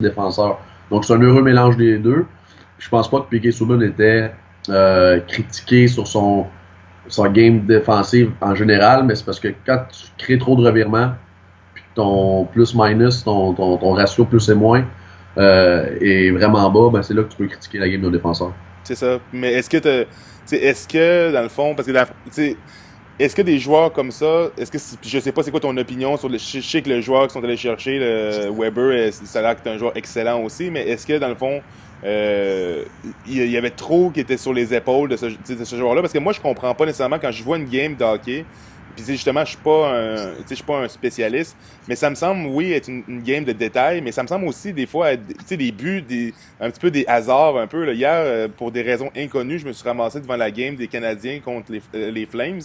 défenseur. Donc, c'est un heureux mélange des deux. Je pense pas que Piquet Souban était critiqué sur son game défensive en général, mais c'est parce que quand tu crées trop de revirements, puis ton plus-minus, ton ratio plus et moins est vraiment bas, ben c'est là que tu peux critiquer la game de défenseur. C'est ça. Mais est-ce que, dans le fond, parce que est-ce que des joueurs comme ça, je sais pas c'est quoi ton opinion sur je sais que le joueur qui sont allés chercher, le Weber, ça a l'air que c'est un joueur excellent aussi, mais est-ce que dans le fond, il y avait trop qui était sur les épaules de ce joueur-là? Parce que moi, je comprends pas nécessairement quand je vois une game de hockey, puis justement, je suis pas un spécialiste, mais ça me semble, oui, être une game de détails, mais ça me semble aussi des fois être, des buts, un petit peu des hasards, un peu. Là. Hier, pour des raisons inconnues, je me suis ramassé devant la game des Canadiens contre les Flames.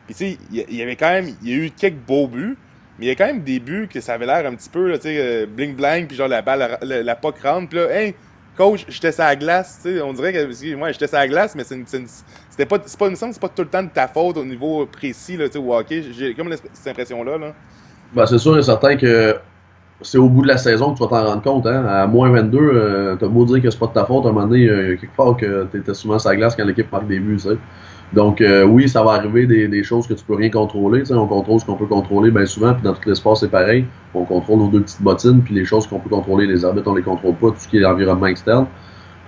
Puis tu sais, il y avait quand même, il y a eu quelques beaux buts, mais il y a quand même des buts que ça avait l'air un petit peu, là, tu sais, bling-blang, puis genre la balle, la puck rentre, puis là, hey, coach, j'étais sur la glace, tu sais, on dirait que, moi, j'étais sur la glace, mais c'était pas, c'est pas tout le temps de ta faute au niveau précis, là, tu sais, au hockey. J'ai comme cette impression-là, là. Ben, c'est sûr et certain que c'est au bout de la saison que tu vas t'en rendre compte. Hein? À moins 22, t'as beau dire que c'est pas de ta faute, à un moment donné, quelque part que t'étais souvent sur la glace quand l'équipe marque des buts. Tu sais. Donc, oui, ça va arriver des choses que tu peux rien contrôler. Tu sais. On contrôle ce qu'on peut contrôler bien souvent, puis dans tout l'espace, c'est pareil. On contrôle nos deux petites bottines, puis les choses qu'on peut contrôler, les arbitres, on les contrôle pas, tout ce qui est l'environnement externe.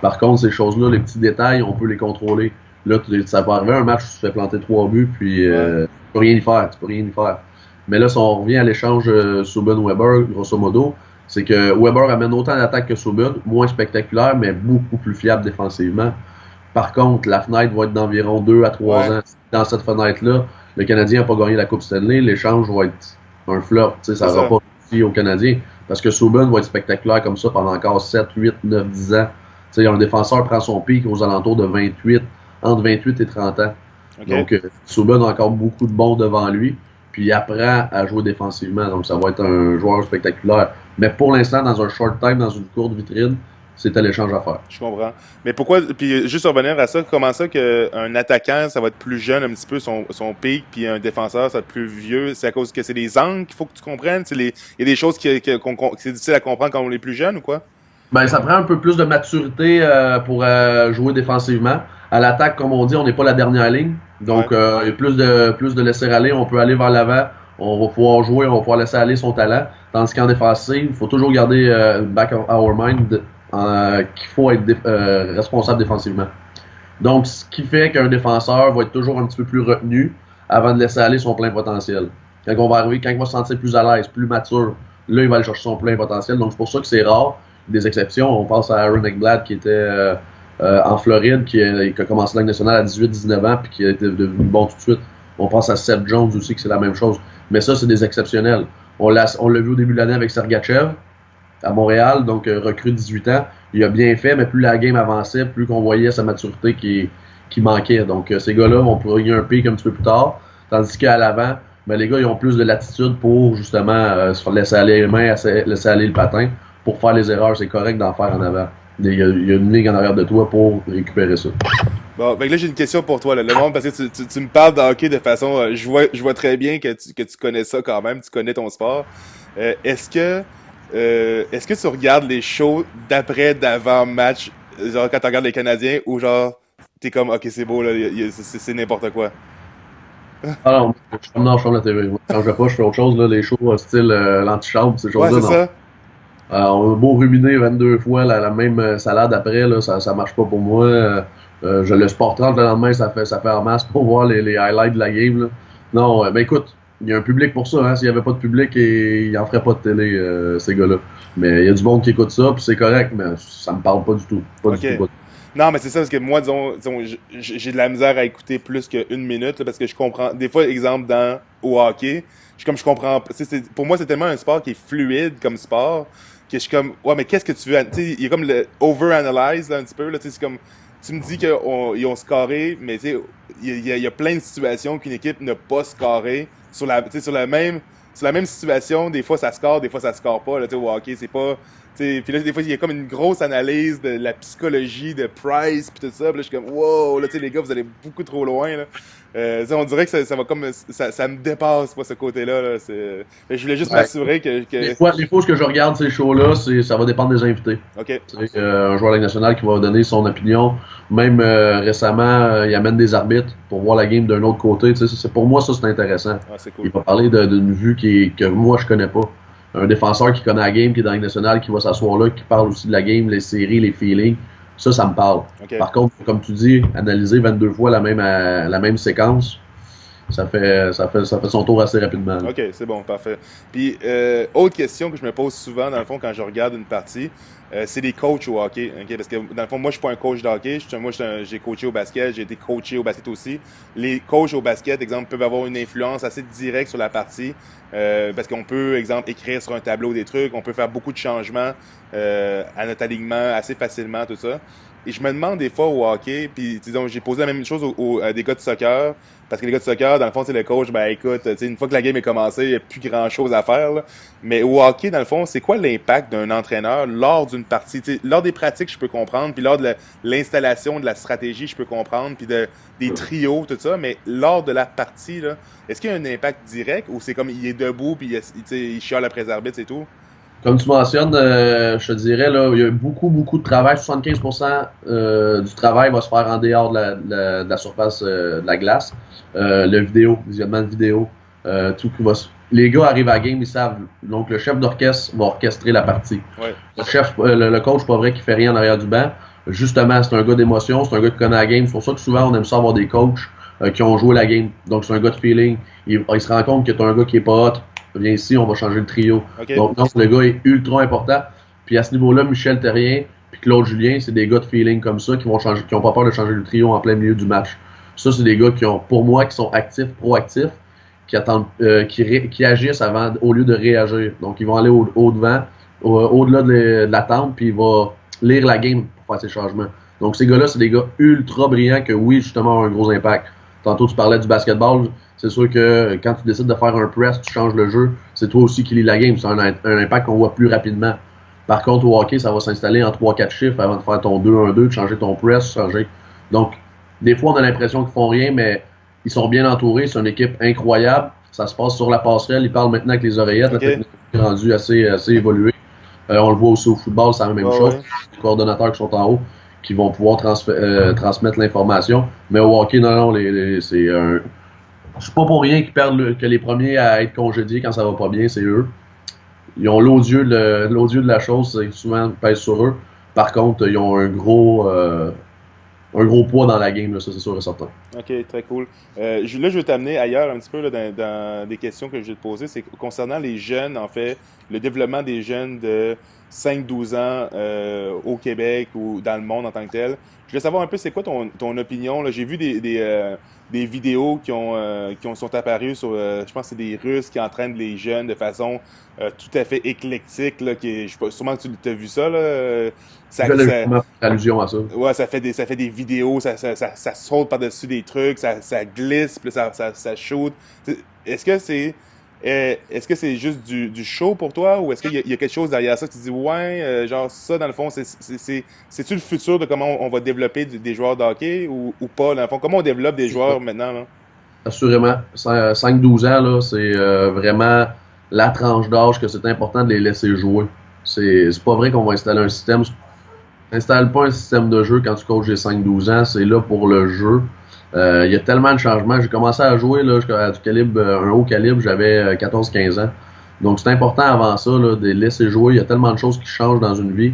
Par contre, ces choses-là, les petits détails, on peut les contrôler. Là, ça peut arriver un match où tu te fais planter 3 buts, puis Ouais. tu peux rien y faire. Tu peux rien y faire. Mais là, si on revient à l'échange Subban-Weber, grosso modo, c'est que Weber amène autant d'attaques que Subban, moins spectaculaire, mais beaucoup plus fiable défensivement. Par contre, la fenêtre va être d'environ 2 à 3 Ouais, ans. Dans cette fenêtre-là, le Canadien n'a pas gagné la Coupe Stanley, l'échange va être un flop. Ça c'est n'aura ça. pas réussi aux Canadiens. Parce que Subban va être spectaculaire comme ça pendant encore 7, 8, 9, 10 ans. Un défenseur prend son pic aux alentours de 28, entre 28 et 30 ans. OK? Donc, Subban a encore beaucoup de bons devant lui. Puis il apprend à jouer défensivement. Donc, ça va être un joueur spectaculaire. Mais pour l'instant, dans un short time, dans une courte vitrine, c'était l'échange à faire. Je comprends. Mais pourquoi, puis juste revenir à ça, comment ça qu'un attaquant, ça va être plus jeune un petit peu son pic, puis un défenseur, ça va être plus vieux? C'est à cause que c'est les angles qu'il faut que tu comprennes? Il y a des choses que c'est difficile à comprendre quand on est plus jeune ou quoi? Ben, ça prend un peu plus de maturité pour jouer défensivement. À l'attaque, comme on dit, on n'est pas la dernière ligne. Ouais. Donc, il y a plus de laisser aller. On peut aller vers l'avant. On va pouvoir jouer, on va pouvoir laisser aller son talent. Tandis qu'en défensive, il faut toujours garder back of our mind qu'il faut être responsable défensivement. Donc, ce qui fait qu'un défenseur va être toujours un petit peu plus retenu avant de laisser aller son plein potentiel. Quand on va arriver, quand il va se sentir plus à l'aise, plus mature, là, il va aller chercher son plein potentiel. Donc, c'est pour ça que c'est rare. Des exceptions, on pense à Aaron Ekblad qui était en Floride, qui a commencé la Ligue nationale à 18-19 ans, puis qui a été devenu bon tout de suite. On pense à Seth Jones aussi, que c'est la même chose. Mais ça, c'est des exceptionnels. On l'a vu au début de l'année avec Sergachev à Montréal, donc recrue de 18 ans. Il a bien fait, mais plus la game avançait, plus qu'on voyait sa maturité qui manquait. Donc, ces gars-là vont prendre un pic un petit peu plus tard, tandis qu'à l'avant, ben, les gars, ils ont plus de latitude pour justement se laisser aller les mains, laisser aller le patin. Pour faire les erreurs, c'est correct d'en faire en avant. Il y a une ligne en arrière de toi pour récupérer ça. Bon, ben là, j'ai une question pour toi, là. Le monde, parce que tu me parles de hockey de façon. Je vois très bien que tu connais ça quand même, tu connais ton sport. Est-ce que tu regardes les shows d'après, d'avant match, genre quand tu regardes les Canadiens, ou genre, t'es comme, ok, c'est beau, là, c'est n'importe quoi? Alors, non, je ferme la TV. Quand je vais pas, je fais autre chose. Là, les shows style l'antichambre, ces Ouais, choses-là, c'est non. ça. On a beau ruminer 22 fois la même salade après, là, ça marche pas pour moi. Le sport 30 le lendemain, ça fait en masse pour voir les highlights de la game. Là. Non, ben écoute, il y a un public pour ça. Hein. S'il n'y avait pas de public, ils n'en feraient pas de télé, ces gars-là. Mais il y a du monde qui écoute ça, puis c'est correct, mais ça me parle pas du tout. Pas du Ok. tout. Pas du Non, mais c'est ça, parce que moi, disons, j'ai de la misère à écouter plus qu'une minute, là, parce que je comprends. Des fois, exemple, au hockey, je comprends pas. Pour moi, c'est tellement un sport qui est fluide comme sport, que je suis comme, ouais, mais qu'est-ce que tu veux. Tu sais, il y a comme le over-analyze, là, un petit peu, là, tu sais, c'est comme, tu me dis qu'ils ont scoré, mais tu sais, il y a plein de situations qu'une équipe n'a pas scoré tu sais, sur la même situation, des fois ça score pas, là, tu sais, au hockey, c'est pas, tu Puis là, des fois, il y a comme une grosse analyse de la psychologie de Price, puis tout ça. Puis là, je suis comme, wow, là, tu sais, les gars, vous allez beaucoup trop loin, là. On dirait que ça va comme. Ça me dépasse, pas, ce côté-là. Là. Mais je voulais juste m'assurer que. Les fois que je regarde ces shows-là, ça va dépendre des invités. OK. Un joueur de la Ligue nationale qui va donner son opinion. Même récemment, il amène des arbitres pour voir la game d'un autre côté. Pour moi, ça, c'est intéressant. Ah, c'est cool. Il va parler d'une vue que moi, je connais pas. Un défenseur qui connaît la game, qui est dans la Ligue nationale, qui va s'asseoir là, qui parle aussi de la game, les séries, les feelings. Ça me parle. Okay. Par contre, comme tu dis, analyser 22 fois la même séquence, ça fait son tour assez rapidement. OK, c'est bon, parfait. Puis, autre question que je me pose souvent, dans le fond, quand je regarde une partie, c'est les coachs au hockey. Okay? Parce que, dans le fond, moi, je suis pas un coach de hockey. J'ai coaché au basket, j'ai été coaché au basket aussi. Les coachs au basket, exemple, peuvent avoir une influence assez directe sur la partie. Parce qu'on peut, exemple, écrire sur un tableau des trucs, on peut faire beaucoup de changements à notre alignement assez facilement, tout ça. Et je me demande des fois au hockey, puis disons, j'ai posé la même chose à des gars de soccer, parce que les gars de soccer, dans le fond, c'est le coach, ben écoute, une fois que la game est commencée, il n'y a plus grand chose à faire. Là. Mais au hockey, dans le fond, c'est quoi l'impact d'un entraîneur lors d'une partie? T'sais, lors des pratiques, je peux comprendre, puis lors de l'installation de la stratégie, je peux comprendre, puis des trios, tout ça, mais lors de la partie, là, est-ce qu'il y a un impact direct ou c'est comme il est debout, puis il chiale après les arbitres et tout? Comme tu mentionnes, je te dirais, là, il y a beaucoup de travail. 75% du travail va se faire en dehors de la surface de la glace. Le visionnement de vidéo, tout qui va les gars arrivent à la game, ils savent. Donc, le chef d'orchestre va orchestrer la partie. Ouais. Le coach, pas vrai, qui fait rien en arrière du banc. Justement, c'est un gars d'émotion, c'est un gars qui connaît la game. C'est pour ça que souvent, on aime ça avoir des coachs qui ont joué la game. Donc, c'est un gars de feeling. Il se rend compte que tu as un gars qui est pas hot. Viens ici, on va changer le trio. Okay. Donc, le gars est ultra important. Puis à ce niveau-là, Michel Terrien puis Claude Julien, c'est des gars de feeling comme ça qui ont pas peur de changer le trio en plein milieu du match. Ça, c'est des gars qui sont actifs, proactifs, qui attendent, qui agissent au lieu de réagir. Donc, ils vont aller au-devant, au-delà de l'attente, puis ils vont lire la game pour faire ces changements. Donc, ces gars-là, c'est des gars ultra brillants que, oui, justement, ont un gros impact. Tantôt, tu parlais du basketball. C'est sûr que quand tu décides de faire un press, tu changes le jeu. C'est toi aussi qui lis la game. C'est un impact qu'on voit plus rapidement. Par contre, au hockey, ça va s'installer en 3-4 chiffres avant de faire ton 2-1-2, de changer ton press, changer. Donc, des fois, on a l'impression qu'ils font rien, mais ils sont bien entourés. C'est une équipe incroyable. Ça se passe sur la passerelle. Ils parlent maintenant avec les oreillettes. Okay. La technique est rendue assez évoluée. On le voit aussi au football, c'est la même chose. Ouais. Les coordonnateurs qui sont en haut qui vont pouvoir transmettre l'information. Mais au hockey, non, c'est un... C'est pas pour rien qu'ils perdent que les premiers à être congédiés quand ça va pas bien, c'est eux. Ils ont l'odieux de la chose, c'est souvent pèse sur eux. Par contre, ils ont un gros poids dans la game, là, ça c'est sûr et certain. OK, très cool. Là, je veux t'amener ailleurs un petit peu là, dans des questions que je vais te poser. C'est concernant les jeunes, en fait, le développement des jeunes de 5-12 ans au Québec ou dans le monde en tant que tel. Je voulais savoir un peu, c'est quoi ton opinion? J'ai vu des vidéos qui sont apparues sur, je pense que c'est des Russes qui entraînent les jeunes de façon tout à fait éclectique. Là, sûrement que tu as vu ça. Là, ça allusion à ça. Ouais, ça fait des vidéos, ça saute par-dessus des trucs, ça glisse, puis ça shoot. Est-ce que c'est juste du show pour toi ou est-ce qu'il y a quelque chose derrière ça que tu dis ouais, genre ça dans le fond c'est-tu le futur de comment on va développer des joueurs de hockey ou pas dans le fond, comment on développe des joueurs maintenant là? Assurément, 5-12 ans là, c'est vraiment la tranche d'âge que c'est important de les laisser jouer. C'est pas vrai qu'on va installer un système. Installe pas un système de jeu quand tu coaches des 5-12 ans, c'est là pour le jeu. Il y a tellement de changements. J'ai commencé à jouer là, à un haut calibre, j'avais 14-15 ans. Donc c'est important avant ça là, de les laisser jouer. Il y a tellement de choses qui changent dans une vie.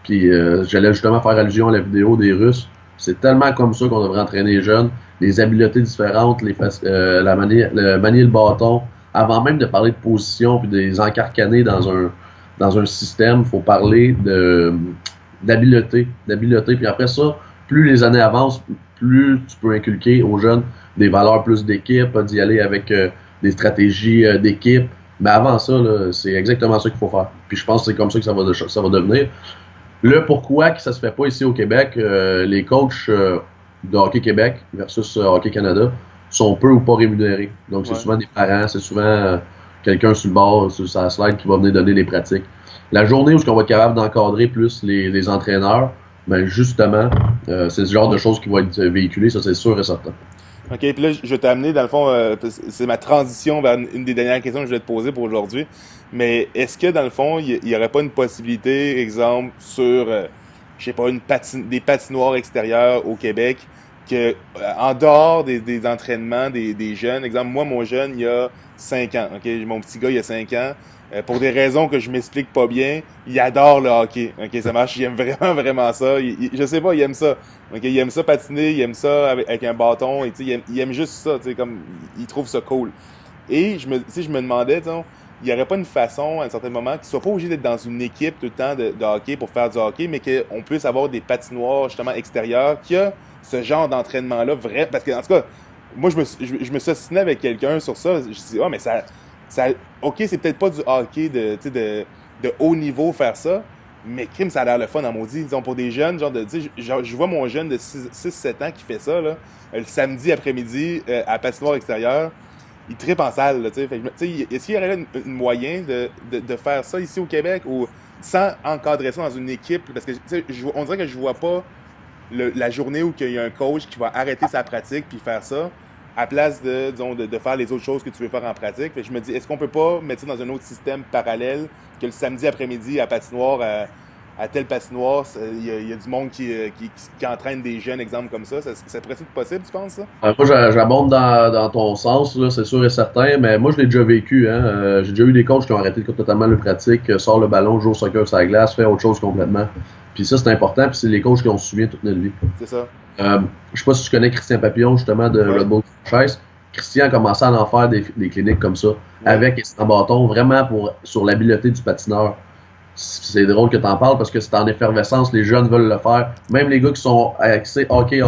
Puis j'allais justement faire allusion à la vidéo des Russes. C'est tellement comme ça qu'on devrait entraîner les jeunes. Les habiletés différentes, manier le bâton. Avant même de parler de position puis de les encarcaner dans un système, il faut parler d'habileté. Puis après ça, plus les années avancent, plus tu peux inculquer aux jeunes des valeurs plus d'équipe, d'y aller avec des stratégies d'équipe. Mais avant ça, là, c'est exactement ça qu'il faut faire. Puis je pense que c'est comme ça que ça va devenir. Le pourquoi que ça se fait pas ici au Québec, les coachs de Hockey Québec versus Hockey Canada sont peu ou pas rémunérés. Donc c'est souvent des parents, c'est souvent quelqu'un sur le bord, sur sa slide qui va venir donner les pratiques. La journée où on va être capable d'encadrer plus les entraîneurs, ben justement, c'est ce genre de choses qui vont être véhiculées, ça c'est sûr et certain. OK, puis là, je vais t'amener, dans le fond, c'est ma transition vers une des dernières questions que je vais te poser pour aujourd'hui. Mais est-ce que, dans le fond, il n'y aurait pas une possibilité, exemple, sur, je sais pas, des patinoires extérieures au Québec, que en dehors des entraînements des jeunes, exemple, moi, mon jeune, il y a 5 ans, OK? Mon petit gars, il y a 5 ans. Pour des raisons que je m'explique pas bien, il adore le hockey. OK, ça marche, il aime vraiment, vraiment ça. Je sais pas, il aime ça. OK, il aime ça patiner, il aime ça avec un bâton, et il aime juste ça, comme il trouve ça cool. Et je me demandais, il n'y aurait pas une façon, à un certain moment, qu'il soit pas obligé d'être dans une équipe tout le temps de hockey pour faire du hockey, mais qu'on puisse avoir des patinoires, justement, extérieures, qui a ce genre d'entraînement-là, vrai. Parce que, en tout cas, moi, je me suis assigné avec quelqu'un sur ça. Je me suis dit, mais OK, c'est peut-être pas du hockey de haut niveau faire ça, mais crime, ça a l'air le fun en maudit. Disons, pour des jeunes, je vois mon jeune de 6-7 ans qui fait ça, là, le samedi après-midi, à patinoire extérieure. Il trippe en salle, là, tu sais. Est-ce qu'il y aurait un moyen de faire ça ici au Québec ou sans encadrer ça dans une équipe? Parce que, on dirait que je vois pas la journée où il y a un coach qui va arrêter sa pratique puis faire ça, à place de faire les autres choses que tu veux faire en pratique. Fait que je me dis, est-ce qu'on peut pas mettre ça dans un autre système parallèle que le samedi après-midi à patinoire, à telle patinoire, il y a du monde qui entraîne des jeunes, exemples comme ça. Ça pourrait être possible, tu penses, ça? Moi, j'abonde dans ton sens, là, c'est sûr et certain, mais moi, je l'ai déjà vécu. Hein. J'ai déjà eu des coachs qui ont arrêté totalement le pratique, sort le ballon, joue au soccer sur la glace, fait autre chose complètement. Puis ça, c'est important, puis c'est les coachs qui ont suivi toute notre vie. C'est ça. Je sais pas si tu connais Christian Papillon, justement, de Red Bull Franchise. Christian a commencé à en faire des cliniques comme ça, avec et sans bâton, vraiment sur l'habileté du patineur. C'est drôle que tu en parles parce que c'est en effervescence, les jeunes veulent le faire. Même les gars qui sont axés hockey,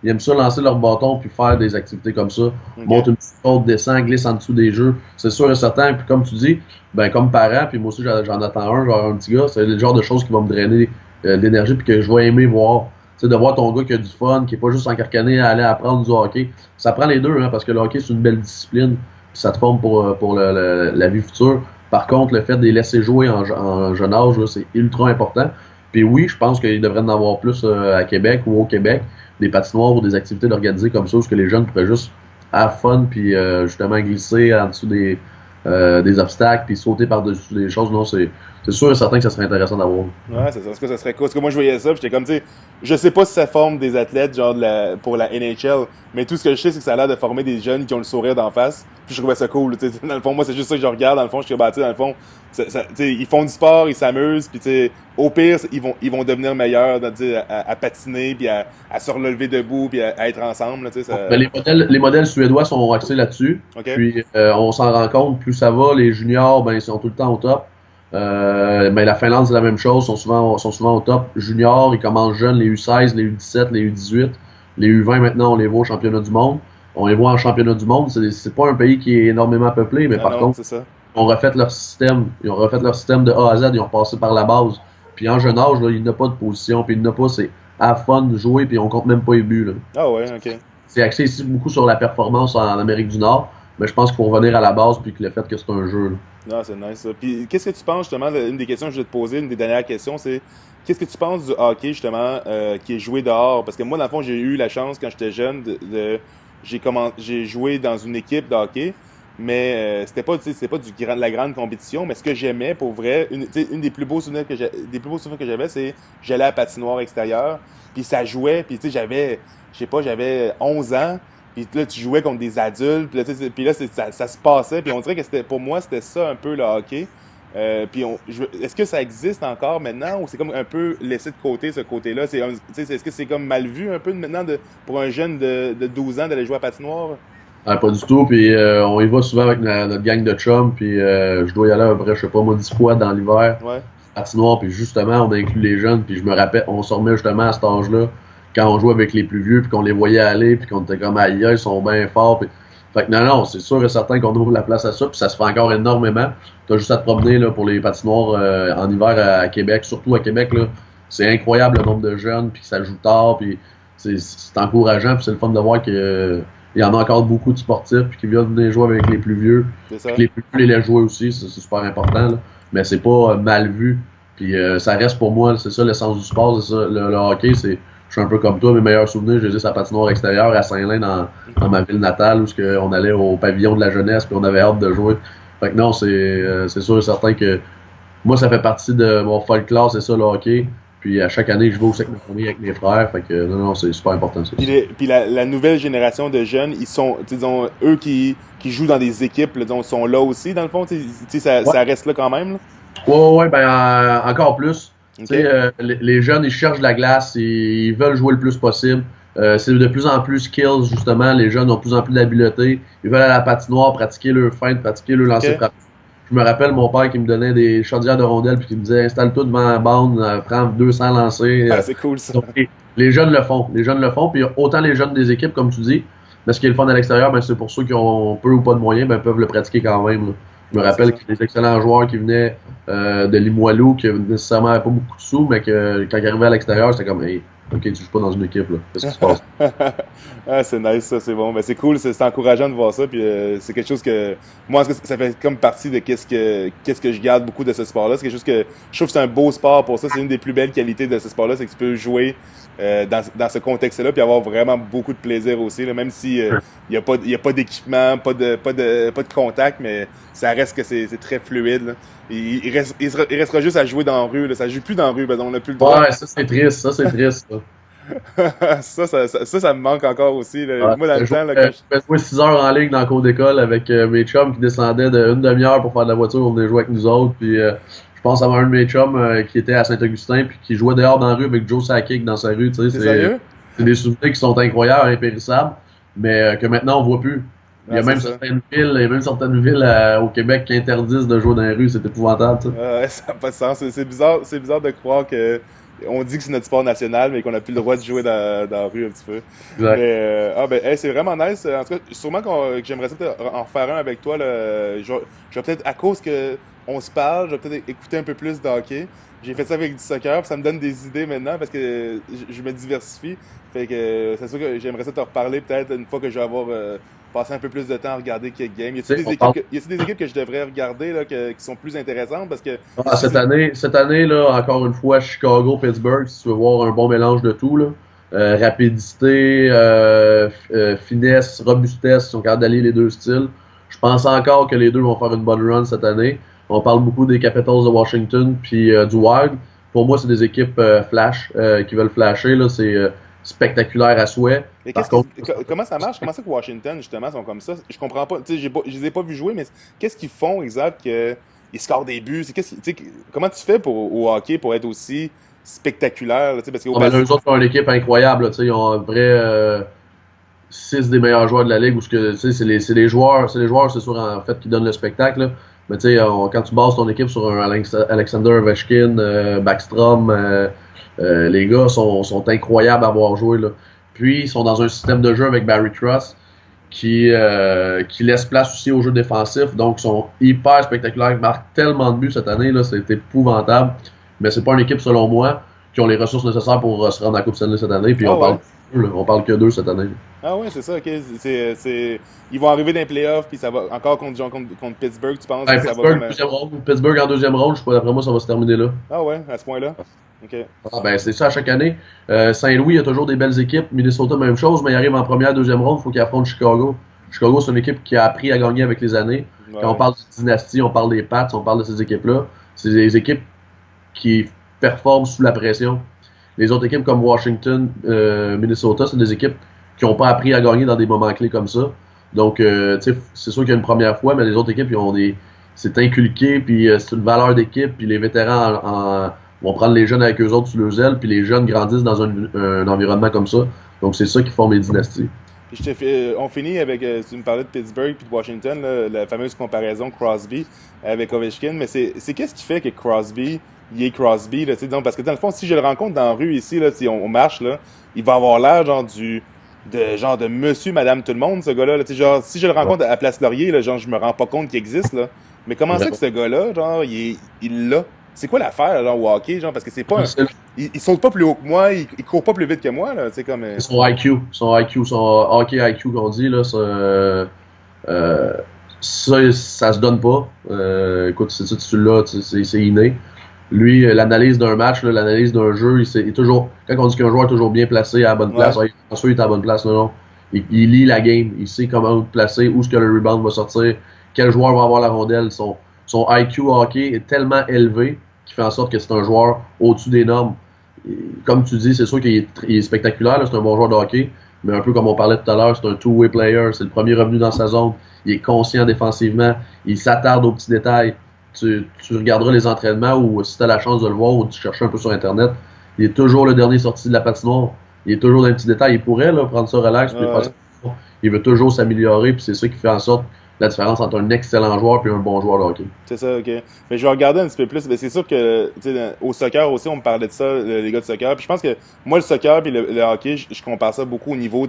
ils aiment ça lancer leur bâton puis faire des activités comme ça. Monte une petite côte, descend, glisse en dessous des jeux. C'est sûr et certain. Puis comme tu dis, ben comme parent, puis moi aussi j'en attends genre un petit gars, c'est le genre de choses qui vont me drainer d'énergie puis que je vais aimer voir. Tu sais, de voir ton gars qui a du fun, qui est pas juste encarcané à aller apprendre du hockey. Ça prend les deux, hein, parce que le hockey c'est une belle discipline, puis ça te forme pour la vie future. Par contre, le fait de les laisser jouer en jeune âge, c'est ultra important. Puis oui, je pense qu'il devrait en avoir plus à Québec ou au Québec, des patinoires ou des activités organisées comme ça, où que les jeunes pourraient juste have fun, puis justement glisser en dessous des obstacles, puis sauter par-dessus des choses. Non, c'est sûr et certain que ça serait intéressant d'avoir. Ouais, c'est ça. Est-ce que ça serait cool? Parce que moi, je voyais ça, j'étais comme, tu sais, je sais pas si ça forme des athlètes, genre pour la NHL, mais tout ce que je sais, c'est que ça a l'air de former des jeunes qui ont le sourire d'en face. Puis je trouvais ça cool, tu sais. Dans le fond, moi, c'est juste ça que je regarde. Dans le fond, je suis bah, tu sais, dans le fond, tu sais, ils font du sport, ils s'amusent, puis tu sais, au pire, ils vont devenir meilleurs, tu sais, à patiner, puis à se relever debout, puis à être ensemble, tu sais. Ça... Ben, les modèles suédois sont axés là-dessus. Okay. Puis on s'en rend compte, plus ça va, les juniors, ben, ils sont tout le temps au top. Ben, la Finlande, c'est la même chose, sont souvent au top. Juniors, ils commencent jeunes, les U16, les U17, les U18. Les U20, maintenant, on les voit au championnat du monde. On les voit en championnat du monde. C'est pas un pays qui est énormément peuplé, mais par contre, ils ont refait leur système. Ils ont refait leur système de A à Z. Ils ont passé par la base. Puis en jeune âge, là, il n'y a pas de position. Puis il n'y a pas, c'est à fun de jouer. Puis on compte même pas les buts. Là. Ah ouais, ok. C'est axé ici beaucoup sur la performance en Amérique du Nord. Mais je pense qu'il faut revenir à la base. Puis que le fait que c'est un jeu. Là. Non, c'est nice ça. Puis qu'est-ce que tu penses justement, une des questions que je vais te poser, une des dernières questions, c'est qu'est-ce que tu penses du hockey justement qui est joué dehors? Parce que moi, dans le fond, j'ai eu la chance quand j'étais jeune j'ai joué dans une équipe de hockey, mais c'était pas de la grande compétition, mais ce que j'aimais pour vrai, une des plus beaux souvenirs que j'avais, c'est j'allais à la patinoire extérieure, puis ça jouait, puis tu sais j'avais 11 ans. Puis là, tu jouais contre des adultes, puis là, ça se passait, puis on dirait que pour moi, c'était ça un peu le hockey. Est-ce que ça existe encore maintenant, ou c'est comme un peu laissé de côté, ce côté-là? Est-ce que c'est comme mal vu un peu maintenant pour un jeune de 12 ans d'aller jouer à patinoire? Pas du tout, puis on y va souvent avec notre gang de chums, puis je dois y aller à peu près, je sais pas moi, 10 fois dans l'hiver, patinoire, puis justement, on inclut les jeunes, puis je me rappelle, on se remet justement à cet âge-là, quand on jouait avec les plus vieux, puis qu'on les voyait aller, puis qu'on était comme aïe, ils sont bien forts. Puis... Fait que non, c'est sûr et certain qu'on ouvre la place à ça, puis ça se fait encore énormément. T'as juste à te promener là, pour les patinoires en hiver à Québec, surtout à Québec, là. C'est incroyable le nombre de jeunes, puis ça joue tard, puis c'est encourageant, puis c'est le fun de voir qu'il y il y en a encore beaucoup de sportifs puis qui viennent venir jouer avec les plus vieux. C'est ça. Les plus vieux les jouer aussi, c'est super important. Là. Mais c'est pas mal vu. Puis ça reste pour moi, c'est ça l'essence du sport, c'est ça. Le hockey, c'est. Je suis un peu comme toi, mes meilleurs souvenirs, j'ai juste à patinoire extérieure à Saint-Lin dans ma ville natale où on allait au pavillon de la jeunesse puis on avait hâte de jouer. Fait que non, c'est sûr et certain que moi, ça fait partie de mon folklore, c'est ça le hockey. Puis à chaque année, je vais aussi avec ma famille, avec mes frères. Fait que non, c'est super important ça. Puis la nouvelle génération de jeunes, ils sont, disons, eux qui jouent dans des équipes, là, disons, sont là aussi, dans le fond, ça reste là quand même. Là. Ouais, ben encore plus. Okay. Les jeunes, ils cherchent de la glace, ils veulent jouer le plus possible. C'est de plus en plus skills, justement. Les jeunes ont de plus en plus d'habileté. Ils veulent aller à la patinoire, pratiquer leur feinte, pratiquer leur lancer frappé. Je me rappelle mon père qui me donnait des chaudières de rondelles puis qui me disait installe-toi devant la bande, prends 200 lancers. C'est cool ça. Donc, les jeunes le font. Les jeunes le font. Puis autant les jeunes des équipes, comme tu dis, mais ce qui est le fun à l'extérieur, ben, c'est pour ceux qui ont peu ou pas de moyens, ben, peuvent le pratiquer quand même. Là. Je me rappelle qu'il y a des excellents joueurs qui venaient de Limoilou, qui nécessairement n'avaient pas beaucoup de sous, mais que quand ils arrivaient à l'extérieur, c'était comme hey, ok, tu joues pas dans une équipe, là. Qu'est-ce qui se passe? Ah, c'est nice, ça, c'est bon. Ben, c'est cool, c'est encourageant de voir ça. Puis c'est quelque chose que. Moi, ça fait comme partie de qu'est-ce que je garde beaucoup de ce sport-là. C'est quelque chose que je trouve que c'est un beau sport pour ça. C'est une des plus belles qualités de ce sport-là, c'est que tu peux jouer dans ce contexte-là, puis avoir vraiment beaucoup de plaisir aussi, là, même si il y a pas d'équipement, pas de contact, mais ça reste que c'est très fluide. Là. Il restera juste à jouer dans la rue. Là. Ça joue plus dans la rue, ben, on n'a plus le droit. Ouais, ça c'est triste, ça. ça me manque encore aussi. Là. Ouais, moi, dans le temps, là, je jouais 6 heures en ligne dans le cours d'école avec mes chums qui descendaient d'une demi-heure pour faire de la voiture, on venait jouer avec nous autres. Puis je pense avoir un de mes chums qui était à Saint-Augustin puis qui jouait dehors dans la rue avec Joe Sakic dans sa rue. Tu sais, c'est des souvenirs qui sont incroyables, impérissables, mais que maintenant on voit plus. Il y a même certaines villes au Québec qui interdisent de jouer dans les rues, c'est épouvantable. Ça n'a pas de sens. C'est bizarre de croire que on dit que c'est notre sport national, mais qu'on n'a plus le droit de jouer dans la rue un petit peu. Exact. Mais, c'est vraiment nice. En tout cas, sûrement que j'aimerais ça en faire un avec toi. Là. Je vais peut-être, à cause que on se parle, je vais peut-être écouter un peu plus de hockey. J'ai fait ça avec du soccer, puis ça me donne des idées maintenant parce que je me diversifie. Fait que c'est sûr que j'aimerais ça te reparler peut-être une fois que je vais avoir passé un peu plus de temps à regarder quelques games. Y a-t-il des équipes que je devrais regarder là, qui sont plus intéressantes parce que cette année là, encore une fois, Chicago, Pittsburgh, si tu veux voir un bon mélange de tout là. Rapidité, finesse, robustesse, ils sont capables d'allier les deux styles. Je pense encore que les deux vont faire une bonne run cette année. On parle beaucoup des Capitals de Washington puis du Wild. Pour moi, c'est des équipes flash qui veulent flasher. Là, c'est spectaculaire à souhait. Mais comment ça marche? Comment ça que Washington, justement, sont comme ça? Je comprends pas. Je les ai pas vus jouer, mais qu'est-ce qu'ils font exact qu'ils scorent des buts? Comment tu fais au hockey pour être aussi spectaculaire? Là, parce que eux autres ont une équipe incroyable. Là, ils ont un vrai 6 des meilleurs joueurs de la ligue. C'est les joueurs, c'est sûr, en fait, qui donnent le spectacle. Là. Mais tu sais, quand tu bases ton équipe sur un Alexander Ovechkin, Backstrom, les gars sont incroyables à voir jouer. Là. Puis, ils sont dans un système de jeu avec Barry Trotz qui laisse place aussi au jeu défensif. Donc, ils sont hyper spectaculaires. Ils marquent tellement de buts cette année. Là, c'est épouvantable. Mais c'est pas une équipe, selon moi, qui ont les ressources nécessaires pour se rendre à la Coupe Stanley cette année. Puis, on parle que d'eux cette année. Ah ouais, c'est ça, ok. Ils vont arriver dans les playoffs, puis ça va encore contre Pittsburgh, tu penses? Pittsburgh en deuxième ronde, d'après moi, ça va se terminer là. Ah ouais, à ce point-là? Ok. C'est ça à chaque année. Saint-Louis a toujours des belles équipes. Minnesota, même chose, mais il arrive en première, deuxième ronde, il faut qu'il affronte Chicago. Chicago, c'est une équipe qui a appris à gagner avec les années. Ouais. Quand on parle de dynastie, on parle des Pats, on parle de ces équipes-là. C'est des équipes qui performent sous la pression. Les autres équipes comme Washington, Minnesota, c'est des équipes qui n'ont pas appris à gagner dans des moments clés comme ça. Donc, c'est sûr qu'il y a une première fois, mais les autres équipes, c'est inculqué, puis c'est une valeur d'équipe, puis les vétérans vont prendre les jeunes avec eux autres sous leurs ailes, puis les jeunes grandissent dans un environnement comme ça. Donc, c'est ça qui forme les dynasties. On finit avec, tu me parlais de Pittsburgh puis de Washington, là, la fameuse comparaison Crosby avec Ovechkin, mais c'est qu'est-ce qui fait que Crosby, il est Crosby, là, donc, parce que dans le fond, si je le rencontre dans la rue ici, là, on marche, là, il va avoir l'air de monsieur, madame, tout le monde, ce gars-là. Là, genre, si je le rencontre à Place Laurier, là, genre, je me rends pas compte qu'il existe, là. Mais comment ça que ce gars-là, genre, il l'a? c'est quoi l'affaire, genre, au hockey, genre, parce que c'est pas ils sautent pas plus haut que moi, ils courent pas plus vite que moi, là, c'est comme... Son IQ, son hockey IQ qu'on dit, là, ça se donne pas. Écoute, si tu l'as, c'est inné. Lui, l'analyse d'un match, là, l'analyse d'un jeu, il est toujours, quand on dit qu'un joueur est toujours bien placé à la bonne place, il est à la bonne place, non. Il lit la game, il sait comment placer, où est-ce que le rebound va sortir, quel joueur va avoir la rondelle. Son IQ hockey est tellement élevé qu'il fait en sorte que c'est un joueur au-dessus des normes. Comme tu dis, c'est sûr qu'il est spectaculaire, là, c'est un bon joueur de hockey, mais un peu comme on parlait tout à l'heure, c'est un two-way player, c'est le premier revenu dans sa zone, il est conscient défensivement, il s'attarde aux petits détails. Tu regarderas les entraînements ou si tu as la chance de le voir ou tu cherches un peu sur Internet, il est toujours le dernier sorti de la patinoire. Il est toujours dans les petits détails. Il pourrait là, prendre ça relax, puis il veut toujours s'améliorer, puis c'est ça qui fait en sorte la différence entre un excellent joueur et un bon joueur de hockey. C'est ça, ok. Mais je vais regarder un petit peu plus. Mais c'est sûr que au soccer aussi, on me parlait de ça, les gars de soccer. Puis je pense que moi, le soccer et le hockey, je compare ça beaucoup au niveau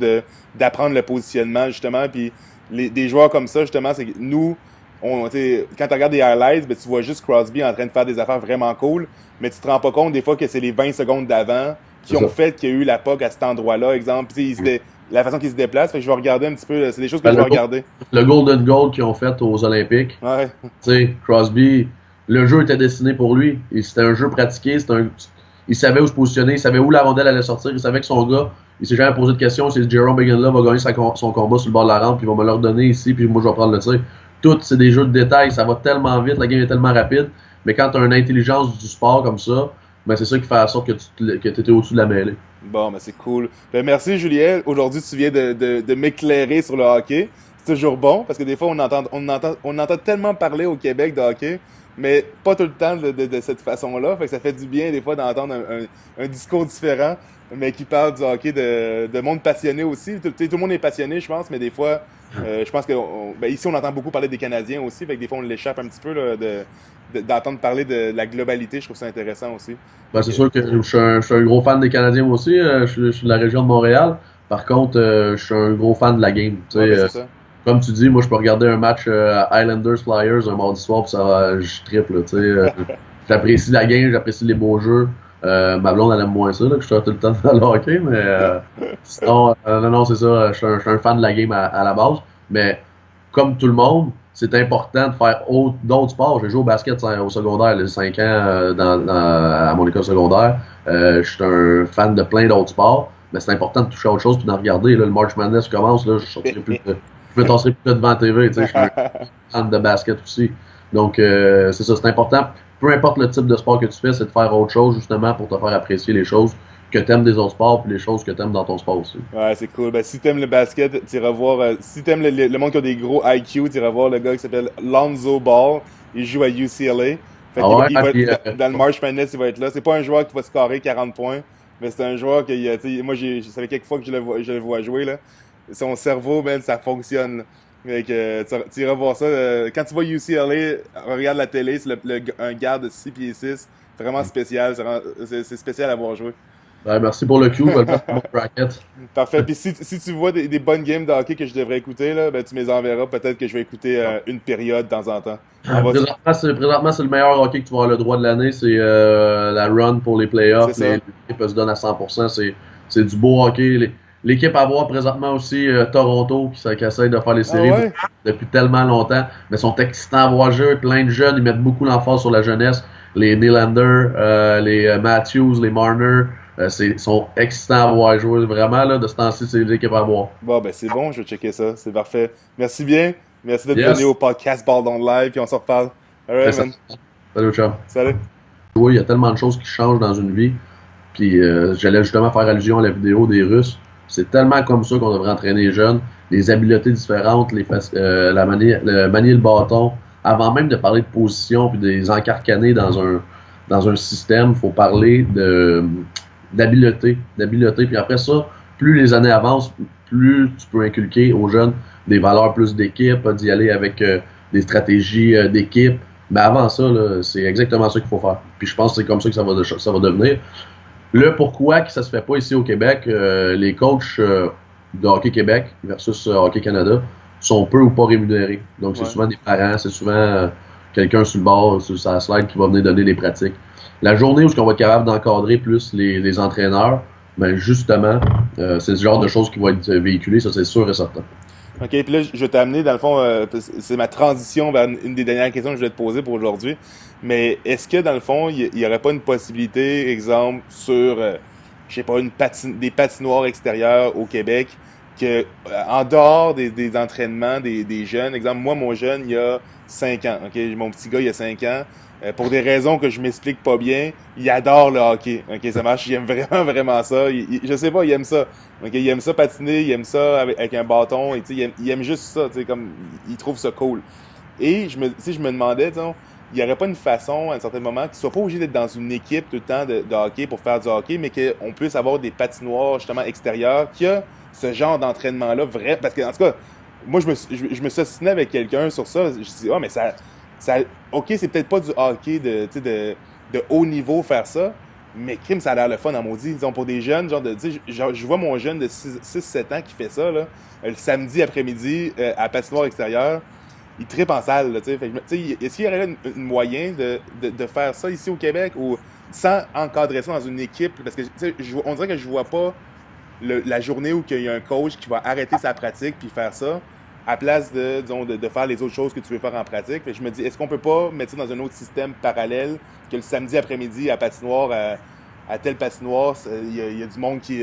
d'apprendre le positionnement, justement. Puis des joueurs comme ça, justement, c'est que nous, quand tu regardes des highlights, ben, tu vois juste Crosby en train de faire des affaires vraiment cool, mais tu te rends pas compte des fois que c'est les 20 secondes d'avant qui ont fait qu'il y a eu la POC à cet endroit-là, exemple. La façon qu'il se déplace, fait que je vais regarder un petit peu, c'est des choses que je vais regarder. Le Golden Goal qu'ils ont fait aux Olympiques, Crosby, le jeu était destiné pour lui. C'était un jeu pratiqué, il savait où se positionner, il savait où la rondelle allait sortir, il savait que son gars, il s'est jamais posé de questions, c'est Jerome Megan-là va gagner son combat sur le bord de la rampe, puis il va me le redonner ici, puis moi je vais prendre le tir. Tout, c'est des jeux de détails, ça va tellement vite, la game est tellement rapide, mais quand tu as une intelligence du sport comme ça, ben c'est ça qui fait en sorte que tu étais au-dessus de la mêlée. Bon, ben c'est cool. Ben merci Julien. Aujourd'hui, tu viens de m'éclairer sur le hockey. C'est toujours bon, parce que des fois, on entend tellement parler au Québec de hockey, mais pas tout le temps de cette façon-là. Fait que ça fait du bien, des fois, d'entendre un discours différent, mais qui parle du hockey de monde passionné aussi. Tout le monde est passionné, je pense, mais des fois, je pense que ici, on entend beaucoup parler des Canadiens aussi, fait que des fois, on l'échappe un petit peu là, d'entendre parler de la globalité. Je trouve ça intéressant aussi. Ben, c'est sûr que je suis un gros fan des Canadiens aussi. Je suis de la région de Montréal. Par contre, je suis un gros fan de la game. C'est ça. Comme tu dis, moi, je peux regarder un match Islanders Flyers un mardi soir, puis je triple. J'apprécie la game, j'apprécie les beaux jeux. Ma blonde, elle aime moins ça, là, que je suis tout le temps dans le hockey, mais sinon, non, c'est ça. Je suis un fan de la game à la base. Mais comme tout le monde, c'est important de faire d'autres sports. J'ai joué au basket au secondaire, les 5 ans à mon école secondaire. Je suis un fan de plein d'autres sports, mais c'est important de toucher à autre chose et d'en regarder. Là, le March Madness commence, là, je me tasserai plus devant la TV. Je suis un fan de basket aussi. Donc, c'est ça, c'est important. Peu importe le type de sport que tu fais, c'est de faire autre chose justement pour te faire apprécier les choses que t'aimes des autres sports puis les choses que t'aimes dans ton sport aussi. Ouais, c'est cool. Ben, si t'aimes le basket, t'iras voir... si t'aimes le monde qui a des gros IQ, t'iras voir le gars qui s'appelle Lonzo Ball. Il joue à UCLA. Fait dans le March Madness, il va être là. C'est pas un joueur qui va scorer 40 points, mais c'est un joueur que... moi, ça fait quelques fois que je le vois jouer, là. Son cerveau, man, ça fonctionne. Fait que, tu iras voir ça. Quand tu vas à UCLA, regarde la télé, c'est un garde de 6 pieds 6. Vraiment spécial. C'est spécial à voir jouer. Ouais, merci pour le cue, je vais le mettre sur mon bracket. Parfait. Puis si tu vois des bonnes games de hockey que je devrais écouter, là, ben, tu me les enverras. Peut-être que je vais écouter une période de temps en temps. Présentement, c'est le meilleur hockey que tu vas avoir le droit de l'année. C'est la run pour les playoffs. L'équipe se donne à 100%. C'est du beau hockey. L'équipe à voir présentement aussi, Toronto, qui essaie de faire les séries depuis tellement longtemps. Mais sont excitants à voir jouer. Plein de jeunes, ils mettent beaucoup l'emphase sur la jeunesse. Les Nylander, les Matthews, les Marner. Sont excitants à voir jouer. Vraiment, là, de ce temps-ci, c'est l'équipe à voir. Bon, ben c'est bon, je vais checker ça. C'est parfait. Merci bien. Merci d'être venu au podcast Ball Down Live, puis on s'en reparle. All right, man. Salut, chum. Salut. Oui, il y a tellement de choses qui changent dans une vie. Puis j'allais justement faire allusion à la vidéo des Russes. C'est tellement comme ça qu'on devrait entraîner les jeunes. Les habiletés différentes, manier le bâton. Avant même de parler de position puis de les encarcaner dans un système, il faut parler d'habileté. Puis après ça, plus les années avancent, plus tu peux inculquer aux jeunes des valeurs plus d'équipe, d'y aller avec des stratégies d'équipe. Mais avant ça, là, c'est exactement ça qu'il faut faire. Puis je pense que c'est comme ça que ça va devenir. Le pourquoi que ça se fait pas ici au Québec, les coachs de Hockey Québec versus Hockey Canada sont peu ou pas rémunérés. Donc c'est souvent des parents, c'est souvent quelqu'un sur le bord, sur sa slide, qui va venir donner les pratiques. La journée où on va être capable d'encadrer plus les entraîneurs, ben justement, c'est ce genre de choses qui vont être véhiculées, ça c'est sûr et certain. OK, puis là, je vais t'amener, dans le fond, c'est ma transition vers une des dernières questions que je vais te poser pour aujourd'hui. Mais est-ce que, dans le fond, il n'y aurait pas une possibilité, exemple, sur, je sais pas, des patinoires extérieures au Québec, que en dehors des entraînements des jeunes, exemple, moi, mon jeune, il y a 5 ans, OK? Mon petit gars, il y a 5 ans. Pour des raisons que je m'explique pas bien, il adore le hockey. OK, ça marche, il aime vraiment, vraiment ça. Je sais pas, il aime ça. OK, il aime ça patiner, il aime ça avec un bâton, et il aime juste ça, comme il trouve ça cool. Et je me demandais, il n'y aurait pas une façon, à un certain moment, qu'il soit pas obligé d'être dans une équipe tout le temps de hockey pour faire du hockey, mais qu'on puisse avoir des patinoires, justement, extérieures, qui a ce genre d'entraînement-là, vrai. Parce que, en tout cas, moi, je me sostinais avec quelqu'un sur ça. Je me suis dit, mais ça, OK, c'est peut-être pas du hockey de haut niveau faire ça, mais crime, ça a l'air le fun en maudit. Disons, pour des jeunes, je vois mon jeune de 6-7 ans qui fait ça, là, le samedi après-midi, à patinoire extérieure, il trippe en salle, là, est-ce qu'il y aurait un moyen de faire ça ici au Québec, ou sans encadrer ça dans une équipe? Parce que, on dirait que je vois pas la journée où il y a un coach qui va arrêter sa pratique puis faire ça, à place de faire les autres choses que tu veux faire en pratique. Fait que je me dis, est-ce qu'on peut pas mettre ça dans un autre système parallèle, que le samedi après-midi à patinoire, à telle patinoire, il y a du monde qui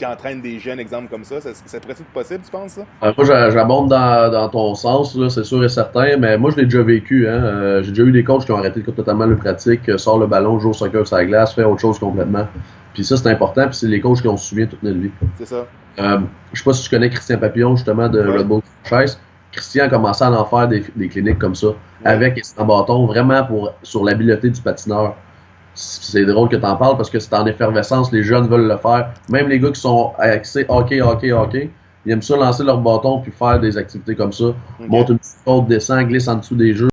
entraîne des jeunes, exemples comme ça. Ça pourrait être possible, tu penses, ça? Moi, j'abonde dans ton sens, là, c'est sûr et certain, mais moi, je l'ai déjà vécu. J'ai déjà eu des coachs qui ont arrêté totalement leur pratique, sort le ballon, joue au soccer sur la glace, fait autre chose complètement. Puis ça, c'est important, puis c'est les coachs qui on se souvient toute notre vie. C'est ça. Je sais pas si tu connais Christian Papillon, justement, de Red Bull Franchise. Christian a commencé à en faire des cliniques comme ça, avec et sans bâton, vraiment sur l'habileté du patineur. C'est drôle que tu en parles parce que c'est en effervescence, les jeunes veulent le faire. Même les gars qui sont axés hockey, ils aiment ça lancer leur bâton puis faire des activités comme ça. Monte une petite côte, descend, glisse en dessous des jeux.